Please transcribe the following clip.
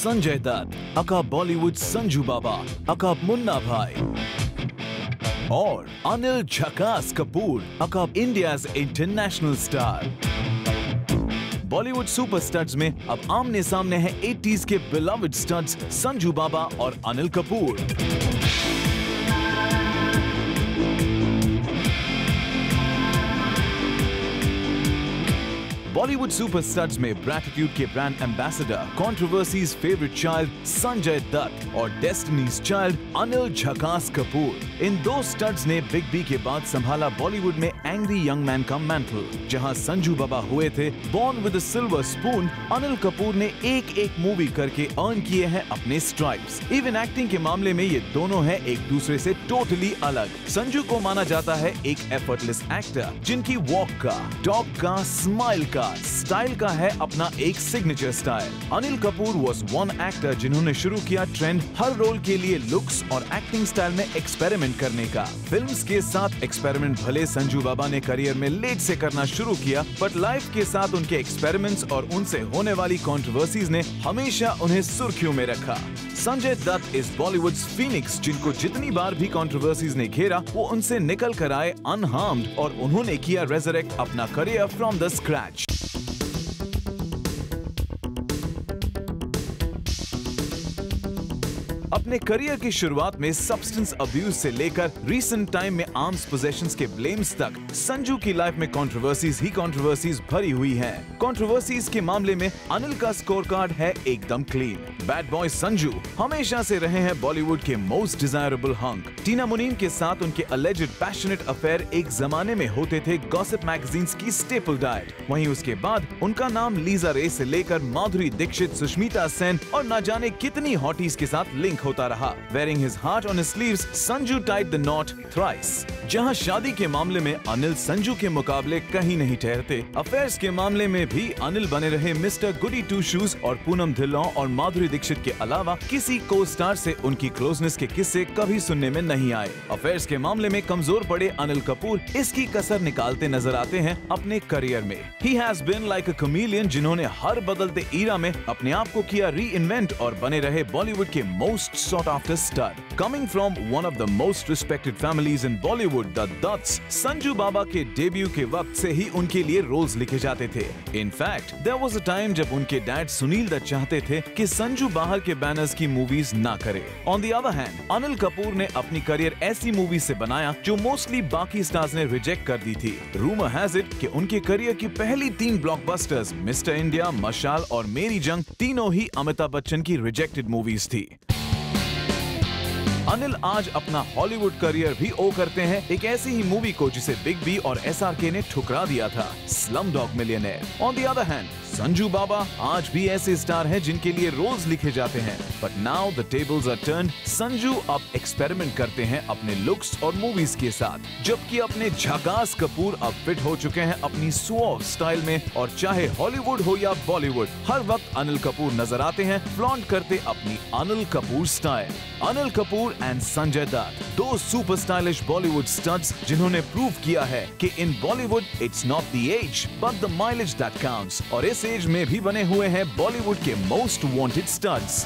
संजय दत्त, अका बॉलीवुड संजू बाबा, अका मुन्ना भाई और अनिल झकास Kapoor, aka India's international star. Bollywood super stars में अब आमने सामने हैं 80s के बिलवड स्टार्स संजू बाबा और अनिल कपूर। बॉलीवुड सुपरस्टार्स में ब्रैटिट्यूड के brand ambassador, controversies favourite child Sanjay Dutt और डेस्टिनीज चाइल्ड अनिल झकास कपूर। इन दो स्टार्स ने बिग बी के बाद संभाला बॉलीवुड में एंग्री यंग मैन का मैंटल। जहां संजू बाबा हुए थे born with a silver spoon, Anil Kapoor ने एक मूवी करके अर्न किए हैं अपने स्ट्राइप्स। इवन एक्टिंग के मामले में ये दोनों हैं एक दूसरे से टोटली अलग। संजू को माना जाता है एक एफर्टलेस एक्टर जिनकी वॉक का, टॉक का, स्माइल का, स्टाइल का है अपना एक signature style. Anil Kapoor was one actor जिन्होंने शुरू किया ट्रेंड हर रोल के लिए लुक्स और एक्टिंग स्टाइल में एक्सपेरिमेंट करने का। फिल्म्स के साथ एक्सपेरिमेंट भले संजू बाबा ने करियर में लेट से करना शुरू किया, बट लाइफ के साथ उनके एक्सपेरिमेंट्स और उनसे होने वाली कंट्रोवर्सीज ने हमेशा उन्हें सुर्खियों में रखा। Sanjay Dutt is Bollywood's phoenix जिनको जितनी बार भी कंट्रोवर्सीज ने घेरा वो उनसे निकल कर आए अनहार्म्ड और उन्होंने किया रेजरेक्ट अपना करियर फ्रॉम द स्क्रैच। अपने करियर की शुरुआत में सब्सटेंस अब्यूज से लेकर रीसेंट टाइम में आर्म्स पोजेशंस के ब्लेम्स तक संजू की लाइफ में कंट्रोवर्सीज ही कंट्रोवर्सीज भरी हुई हैं। कंट्रोवर्सीज के मामले में अनिल का स्कोर कार्ड है एकदम क्लीन। बैड बॉय संजू हमेशा से रहे हैं बॉलीवुड के मोस्ट डिजायरेबल हंक। टीना मुनीम के साथ उनके अलेज्ड पैशनेट अफेयर एक जमाने में होते थे गॉसिप मैगजीन्स की स्टेपल डाइट। वहीं उसके बाद उनका नाम लीजा रे से लेकर माधुरी दीक्षित, सुष्मिता सेन और न जाने कितनी हॉटीज के साथ लिंक होता रहा। Wearing his heart on his sleeves, Sanju tied the knot thrice। जहां शादी के मामले में अनिल संजू के मुकाबले कहीं नहीं ठहरते, अफेयर्स के मामले में भी अनिल बने रहे मिस्टर गुडी टू शूज और पूनम धिल्लों और माधुरी दीक्षित के अलावा किसी को स्टार से उनकी क्लोजनेस के किस्से कभी सुनने में नहीं आए। अफेयर्स के मामले में कमजोर पड़े अनिल कपूर इसकी कसर निकालते नजर आते हैं अपने करियर में। He has been like a chameleon जिन्होंने हर बदलते ईरा में अपने आप को किया री इन्वेंट और बने रहे बॉलीवुड के most sought after star. Coming from one of the most respected families in Bollywood, the Dutts, Sanju Baba के डेब्यू के वक्त से ही उनके लिए रोल्स लिखे जाते थे। In fact, there was a time जब उनके डैड सुनील दत्त चाहते थे कि संजू बाहर के बैनर्स की मूवीज ना करे। On the other hand, Anil Kapoor ने अपनी करियर ऐसी मूवी से बनाया जो मोस्टली बाकी स्टार्स ने रिजेक्ट कर दी थी। Rumor has it कि उनके करियर की पहली 3 ब्लॉकबस्टर्स मिस्टर इंडिया, मशाल और मेरी जंग तीनों ही अमिताभ बच्चन की रिजेक्टेड मूवीज थी। अनिल आज अपना हॉलीवुड करियर भी ओ करते हैं एक ऐसी ही मूवी को जिसे बिग बी और SRK ने ठुकरा दिया था, slumdog millionaire. On the other hand Sanju Baba आज भी ऐसे स्टार हैं जिनके लिए रोल्स लिखे जाते हैं, but now the tables are turned. Sanju अब एक्सपेरिमेंट करते हैं अपने लुक्स और मूवीज के साथ, जबकि अपने झकास कपूर अब फिट हो चुके हैं अपनी सुऑफ स्टाइल में। और चाहे हॉलीवुड हो या बॉलीवुड, हर वक्त अनिल कपूर नजर आते हैं फ्लॉन्ट करते अपनी अनिल कपूर स्टाइल। अनिल कपूर एंड संजय दत्त, दो सुपर स्टाइलिश बॉलीवुड स्टार्स जिन्होंने प्रूव किया है कि in Bollywood it's not the age but the mileage that counts. और इस एज में भी बने हुए हैं बॉलीवुड के मोस्ट वांटेड स्टार्स।